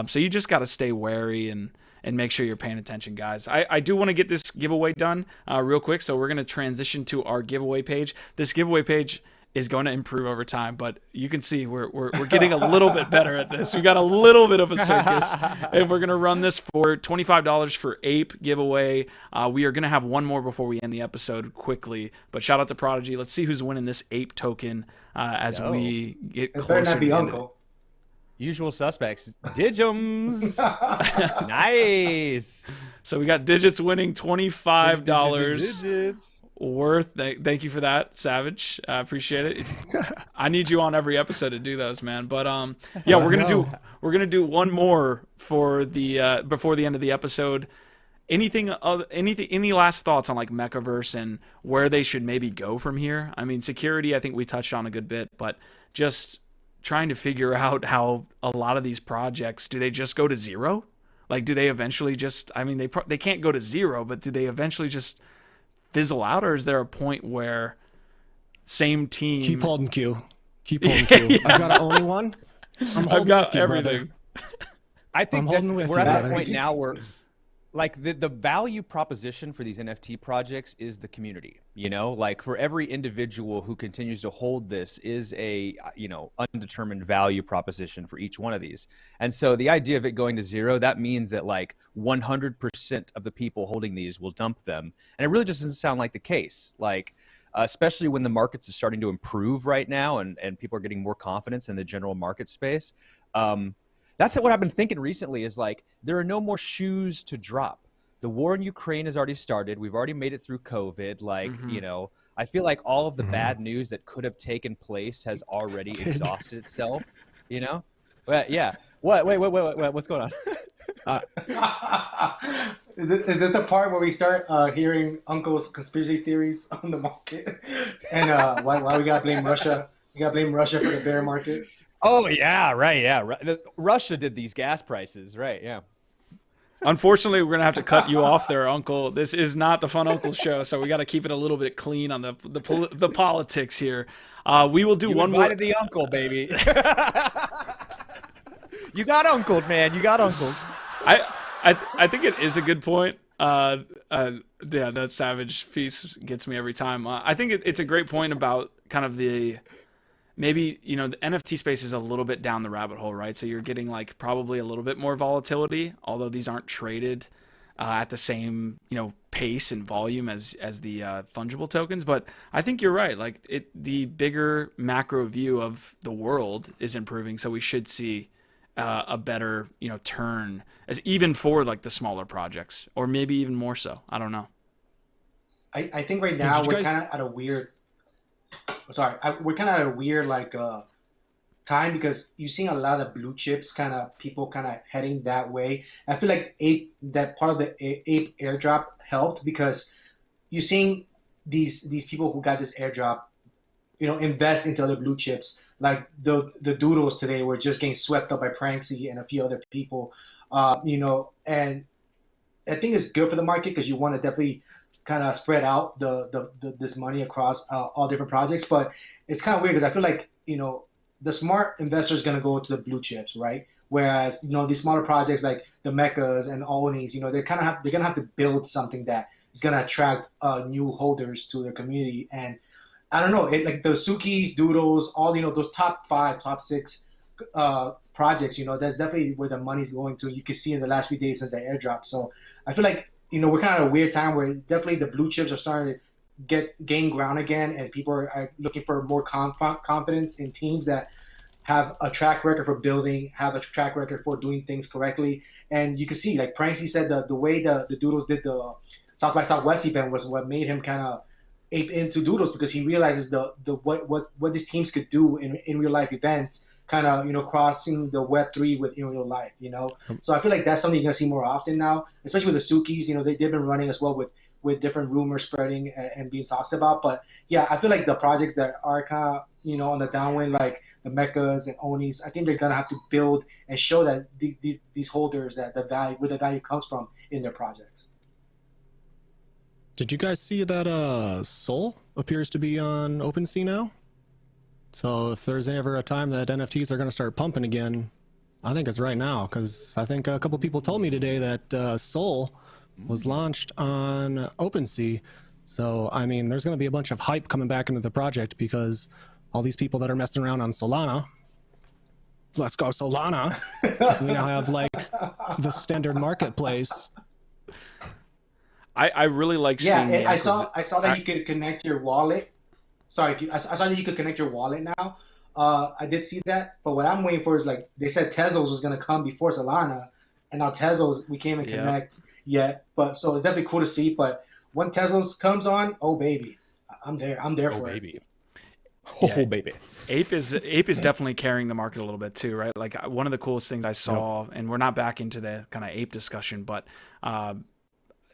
So you just got to stay wary and make sure you're paying attention, guys. I do want to get this giveaway done real quick. So we're going to transition to our giveaway page. This giveaway page is going to improve over time, but you can see we're getting a little bit better at this. We got a little bit of a circus, and we're going to run this for $25 for Ape giveaway. We are going to have one more before we end the episode quickly, but shout out to Prodigy. Let's see who's winning this Ape token as we get closer to the end of it. Usual suspects. Digums. Nice. So we got Digits winning $25. Digits. Worth. Thank you for that, Savage. I appreciate it. I need you on every episode to do those, man. But yeah, we're gonna do one more for the before the end of the episode. Any last thoughts on like MEKAVerse and where they should maybe go from here? I mean, security, I think we touched on a good bit, but just trying to figure out how a lot of these projects, do they just go to zero? Like, do they eventually just? I mean, they can't go to zero, but do they eventually just fizzle out, or is there a point where same team keep holding Q? Yeah. I've got only one. I've got everything. I think we're at that point now where like the value proposition for these NFT projects is the community, like for every individual who continues to hold this is a, undetermined value proposition for each one of these. And so the idea of it going to zero, that means that like 100% of the people holding these will dump them. And it really just doesn't sound like the case. Like, especially when the markets are starting to improve right now and people are getting more confidence in the general market space. That's what I've been thinking recently is like, there are no more shoes to drop. The war in Ukraine has already started. We've already made it through COVID. Like, you know, I feel like all of the bad news that could have taken place has already exhausted itself, you know? But yeah. What? Wait, what's going on? Is this the part where we start hearing Uncle's conspiracy theories on the market? And why we gotta blame Russia? We gotta blame Russia for the bear market? Oh, yeah, right, yeah. Russia did these gas prices, right, yeah. Unfortunately, we're gonna have to cut you off there, Uncle. This is not the Fun Uncle show, so we got to keep it a little bit clean on the politics here. We will do one more. You invited the uncle, baby. You got uncled, man. You got uncled. I think it is a good point. Yeah, that Savage piece gets me every time. I think it's a great point about kind of the. Maybe, you know, the NFT space is a little bit down the rabbit hole, right? So you're getting like probably a little bit more volatility, although these aren't traded at the same, you know, pace and volume as the fungible tokens. But I think you're right. Like the bigger macro view of the world is improving, so we should see a better, you know, turn as even for like the smaller projects, or maybe even more so. I don't know. I think right now we're kind of at a weird. We're kind of at a weird like time because you're seeing a lot of blue chips people heading that way. I feel like that part of the Ape airdrop helped because you're seeing these people who got this airdrop, you know, invest into other blue chips. Like the doodles today were just getting swept up by Pranksy and a few other people, you know, and I think it's good for the market because you want to definitely kind of spread out this money across all different projects. But it's kind of weird because I feel like, you know, the smart investor is going to go to the blue chips, right? Whereas, you know, these smaller projects like the Mechas and Onis, you know, they're going to have to build something that is going to attract new holders to their community. And I don't know, like the Sukis, Doodles, all, you know, those top 5, top 6 projects, you know, that's definitely where the money's going to. You can see in the last few days since the airdrop. So I feel like, you know, we're kind of at a weird time where definitely the blue chips are starting to gain ground again, and people are looking for more confidence in teams that have a track record for building, have a track record for doing things correctly. And you can see, like Pranksy said, the way the Doodles did the South by Southwest event was what made him kind of ape into Doodles, because he realizes what these teams could do in real life events, kind of, you know, crossing the Web3 with in real life, you know. So I feel like that's something you're gonna see more often now, especially with the Sukis. You know, they've been running as well with different rumors spreading and being talked about. But yeah, I feel like the projects that are kind of, you know, on the downwind, like the Mechas and Onis, I think they're gonna have to build and show that these holders that where the value comes from in their projects. Did you guys see that Sol appears to be on OpenSea now? So if there's ever a time that NFTs are going to start pumping again, I think it's right now, because I think a couple people told me today that Sol was launched on OpenSea. So, I mean, there's going to be a bunch of hype coming back into the project because all these people that are messing around on Solana, let's go Solana, we now have like the standard marketplace. I really like seeing I saw that you could connect your wallet. Sorry, I saw that you could connect your wallet now. I did see that, but what I'm waiting for is, like, they said Tezos was gonna come before Solana, and now Tezos we can't even connect yet. But so it's definitely cool to see. But when Tezos comes on, oh baby, I'm there for it. Oh baby. Ape is definitely carrying the market a little bit too, right? Like one of the coolest things I saw, and we're not back into the kind of ape discussion, but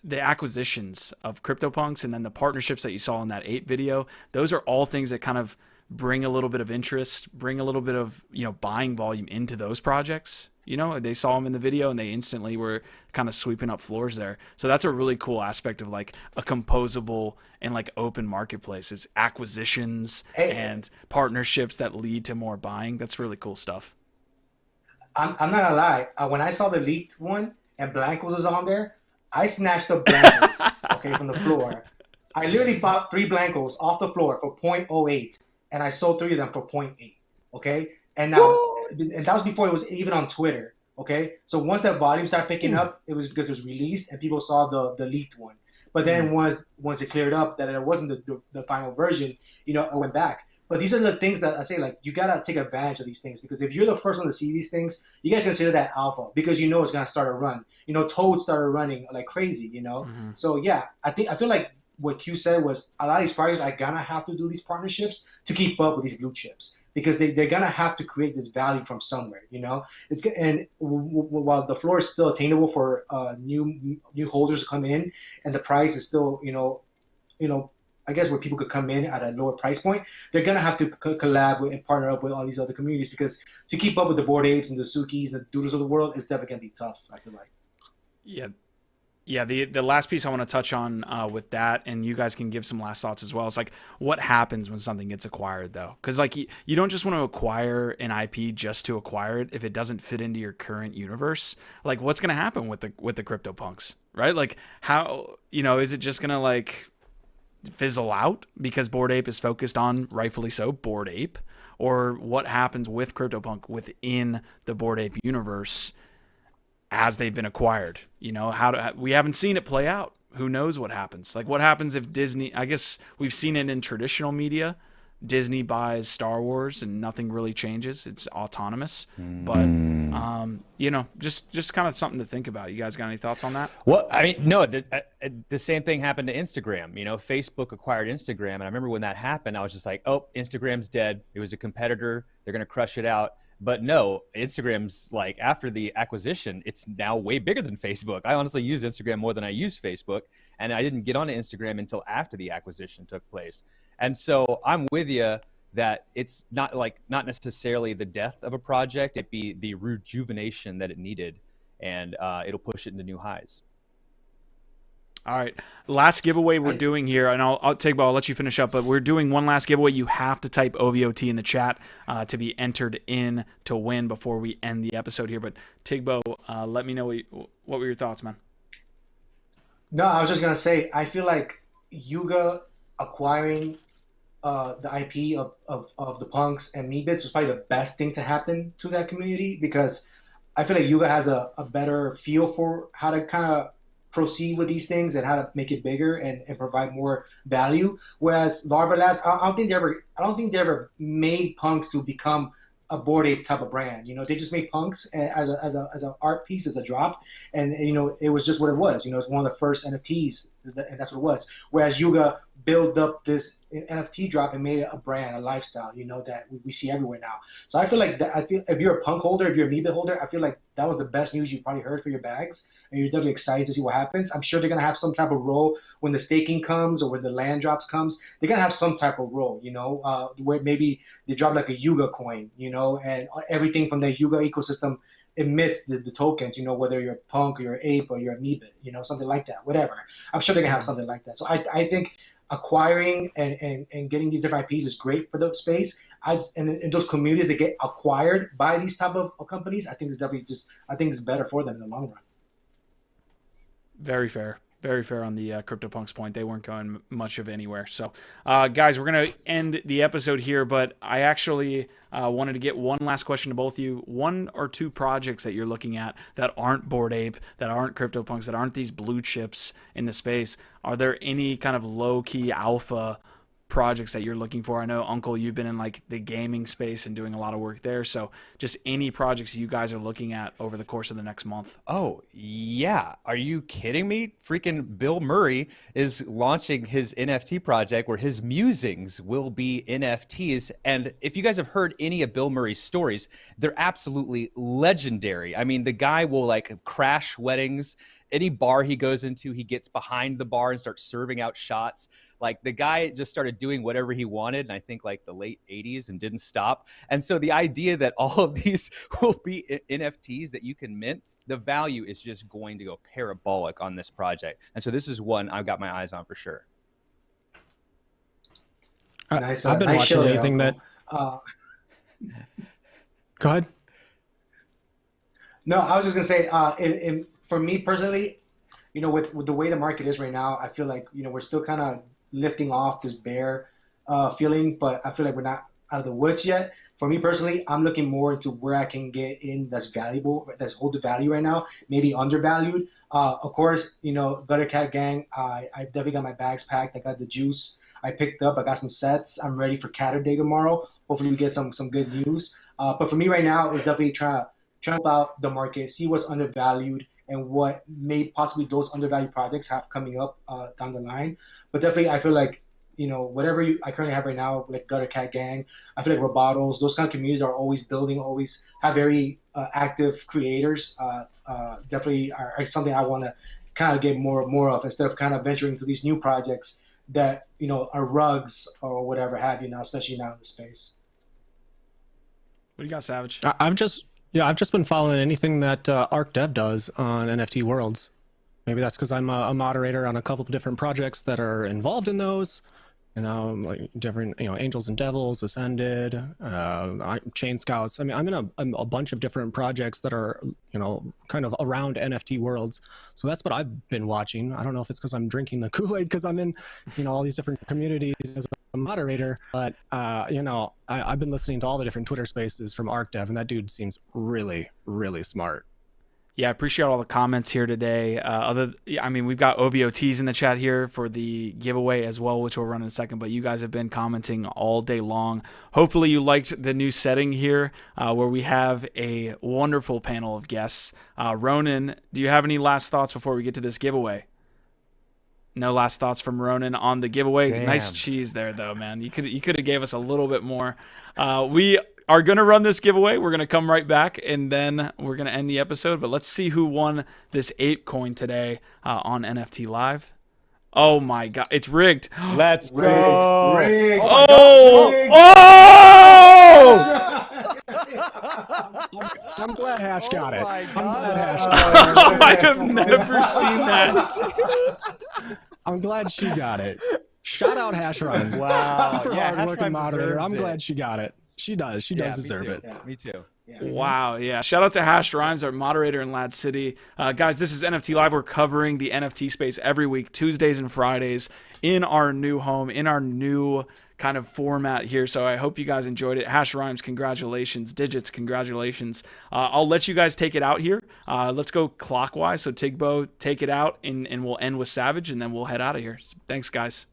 the acquisitions of CryptoPunks and then the partnerships that you saw in that Ape video, those are all things that kind of bring a little bit of interest, bring a little bit of, you know, buying volume into those projects. You know, they saw them in the video and they instantly were kind of sweeping up floors there. So that's a really cool aspect of like a composable and like open marketplace, is acquisitions and partnerships that lead to more buying. That's really cool stuff. I'm not gonna lie. When I saw the leaked one and Blancos was on there, I snatched up Blancos, okay, from the floor. I literally bought 3 Blancos off the floor for 0.08, and I sold 3 of them for 0.8, okay? And now, and that was before it was even on Twitter, okay? So once that volume started picking up, it was because it was released and people saw the leaked one. But then once it cleared up that it wasn't the final version, I went back. But these are the things that I say, like, you gotta take advantage of these things, because if you're the first one to see these things, you gotta consider that alpha, because it's gonna start a run. Toad started running like crazy. So yeah, I feel like what Q said was a lot of these projects are gonna have to do these partnerships to keep up with these blue chips, because they're gonna have to create this value from somewhere. While the floor is still attainable for new holders to come in, and the price is still I guess where people could come in at a lower price point, they're gonna have to collab with and partner up with all these other communities, because to keep up with the Bored Apes and the Sukis and the Doodles of the world is definitely gonna be tough, I feel like. Yeah, the last piece I want to touch on with that, and you guys can give some last thoughts as well, is like, what happens when something gets acquired, though? Because like you don't just want to acquire an IP just to acquire it if it doesn't fit into your current universe. Like, what's going to happen with the CryptoPunks, right? Like, how is it just going to like fizzle out because Bored Ape is focused on, rightfully so, Bored Ape? Or what happens with CryptoPunk within the Bored Ape universe as they've been acquired? We haven't seen it play out. Who knows what happens? Like, what happens if Disney, I guess we've seen it in traditional media, Disney buys Star Wars and nothing really changes. It's autonomous. But just kind of something to think about. You guys got any thoughts on that? Well, I mean, no, the same thing happened to Instagram. Facebook acquired Instagram, and I remember when that happened, I was just like, oh, Instagram's dead. It was a competitor. They're going to crush it out. But no, Instagram's like, after the acquisition, it's now way bigger than Facebook. I honestly use Instagram more than I use Facebook, and I didn't get onto Instagram until after the acquisition took place. And so I'm with you that it's not necessarily the death of a project, it'd be the rejuvenation that it needed, and it'll push it into new highs. All right, last giveaway we're doing here, and I'll let you finish up, but we're doing one last giveaway. You have to type OVOT in the chat to be entered in to win before we end the episode here. But Tigbo, let me know what were your thoughts, man? No, I was just gonna say, I feel like Yuga acquiring the IP of the punks and MEBits was probably the best thing to happen to that community, because I feel like Yuga has a better feel for how to kind of proceed with these things and how to make it bigger and provide more value. Whereas Larva Labs, I don't think they ever made punks to become a Bored Ape type of brand. They just made punks as an art piece, as a drop, and it was just what it was. It's one of the first NFTs, and that's what it was. Whereas Yuga built up this NFT drop and made it a brand, a lifestyle, that we see everywhere now. So I feel like if you're a punk holder, if you're a MEBIT holder, I feel like that was the best news you probably heard for your bags, and you're definitely excited to see what happens. I'm sure they're gonna have some type of role when the staking comes or when the land drops comes. They're gonna have some type of role, where maybe they drop like a Yuga coin, and everything from the Yuga ecosystem emits the tokens, whether you're a punk or you're an ape or you're a MEBIT, something like that, whatever. I'm sure they're gonna have something like that. So I think acquiring and getting these different IPs is great for the space. And those communities that get acquired by these type of companies, I think it's better for them in the long run. Very fair. Very fair on the CryptoPunks point. They weren't going much of anywhere. So, guys, we're going to end the episode here, but I actually wanted to get one last question to both of you. One or two projects that you're looking at that aren't Bored Ape, that aren't CryptoPunks, that aren't these blue chips in the space. Are there any kind of low-key alpha projects that you're looking for? I know, Uncle, you've been in like the gaming space and doing a lot of work there. So just any projects you guys are looking at over the course of the next month. Oh, yeah. Are you kidding me? Freaking Bill Murray is launching his NFT project where his musings will be NFTs. And if you guys have heard any of Bill Murray's stories, they're absolutely legendary. I mean, the guy will like crash weddings. Any bar he goes into, he gets behind the bar and starts serving out shots. Like, the guy just started doing whatever he wanted, and I think like the late 80s, and didn't stop. And so the idea that all of these will be NFTs that you can mint, the value is just going to go parabolic on this project. And so this is one I've got my eyes on for sure. I've been watching anything that... Go ahead. No, I was just going to say, for me personally, with the way the market is right now, I feel like, we're still kind of lifting off this bear feeling, but I feel like we're not out of the woods yet. For me personally, I'm looking more into where I can get in that's valuable, that's hold the value right now, maybe undervalued. Of course, you know, Gutter Cat Gang, I definitely got my bags packed. I got the juice. I picked up. I got some sets. I'm ready for Catter Day tomorrow. Hopefully, we get some good news. But for me right now, it's definitely trying to help out the market, see what's undervalued and what may possibly those undervalued projects have coming up down the line. But definitely, I feel like, you know, whatever I currently have right now, like Gutter Cat Gang, I feel like Robotos, those kind of communities are always building, always have very active creators. Definitely are something I want to kind of get more of instead of kind of venturing into these new projects that, you know, are rugs or whatever have you now, especially now in the space. What do you got, Savage? I've just been following anything that Arc Dev does on NFT Worlds. Maybe that's because I'm a moderator on a couple of different projects that are involved in those. You know, like different, you know, Angels and Devils, Ascended, Chain Scouts. I mean, I'm in a bunch of different projects that are, you know, kind of around NFT Worlds. So that's what I've been watching. I don't know if it's because I'm drinking the Kool-Aid because I'm in, you know, all these different communities as a moderator. But, you know, I've been listening to all the different Twitter spaces from Arc Dev, and that dude seems really, really smart. Yeah, I appreciate all the comments here today. I mean, we've got OVOTs in the chat here for the giveaway as well, which we'll run in a second. But you guys have been commenting all day long. Hopefully you liked the new setting here where we have a wonderful panel of guests. Ronan, do you have any last thoughts before we get to this giveaway? No last thoughts from Ronan on the giveaway. Damn. Nice cheese there, though, man. You could have gave us a little bit more. We are going to run this giveaway. We're going to come right back, and then we're going to end the episode. But let's see who won this APE coin today on NFT Live. Oh, my God. It's rigged. Let's go. Rigged. I'm glad Hash got it. my I'm God. glad Hash got it. I have never seen that. I'm glad she got it. Shout out Hash Rhymes. Wow. Super Yeah, Hash hard working Rhymes moderator. deserves I'm it. glad she got it. She does. She does deserve it. Yeah, me too. Wow, yeah. Shout out to Hash Rhymes, our moderator in LADZ City. Guys, this is NFT Live. We're covering the NFT space every week, Tuesdays and Fridays, in our new home, in our new kind of format here. So I hope you guys enjoyed it. Hash Rhymes, congratulations. Digits, congratulations. I'll let you guys take it out here. Let's go clockwise. So Tigbo, take it out, and we'll end with Savage, and then we'll head out of here. Thanks, guys.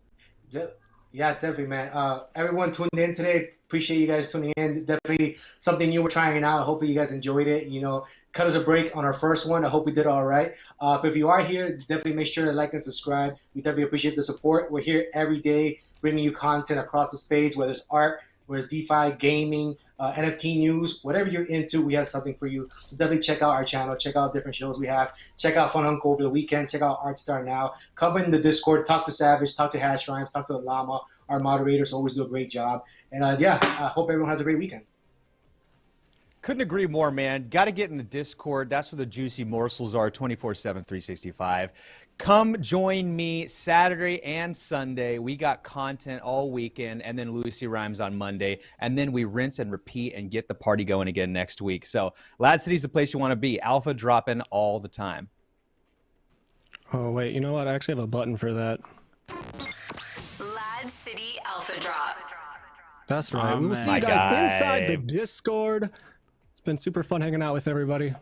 Yeah, definitely, man. Everyone tuned in today. Appreciate you guys tuning in. Definitely something new we're trying out. Hopefully you guys enjoyed it. You know, cut us a break on our first one. I hope we did all right. But if you are here, definitely make sure to like and subscribe. We definitely appreciate the support. We're here every day bringing you content across the space, whether it's art, whether it's DeFi, gaming, NFT news, whatever you're into, we have something for you. So definitely check out our channel, check out different shows we have, check out Fun Uncle over the weekend, check out ArtStar now, come in the Discord, talk to Savage, talk to Hash Rhymes, talk to Llama. Our moderators always do a great job. And I hope everyone has a great weekend. Couldn't agree more, man. Got to get in the Discord. That's where the juicy morsels are 24/7, 365. Come join me Saturday and Sunday. We got content all weekend, and then Lucy Rhymes on Monday. And then we rinse and repeat and get the party going again next week. So LADZ City's the place you want to be. Alpha dropping all the time. Oh, wait. You know what? I actually have a button for that. LADZ City Alpha Drop. That's right. We will see my you guys guy. inside the Discord. It's been super fun hanging out with everybody.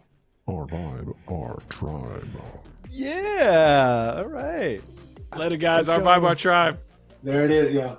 Our vibe, our tribe. Yeah. All right. Later, guys. Let's Our go. vibe, our tribe. There it is, yeah.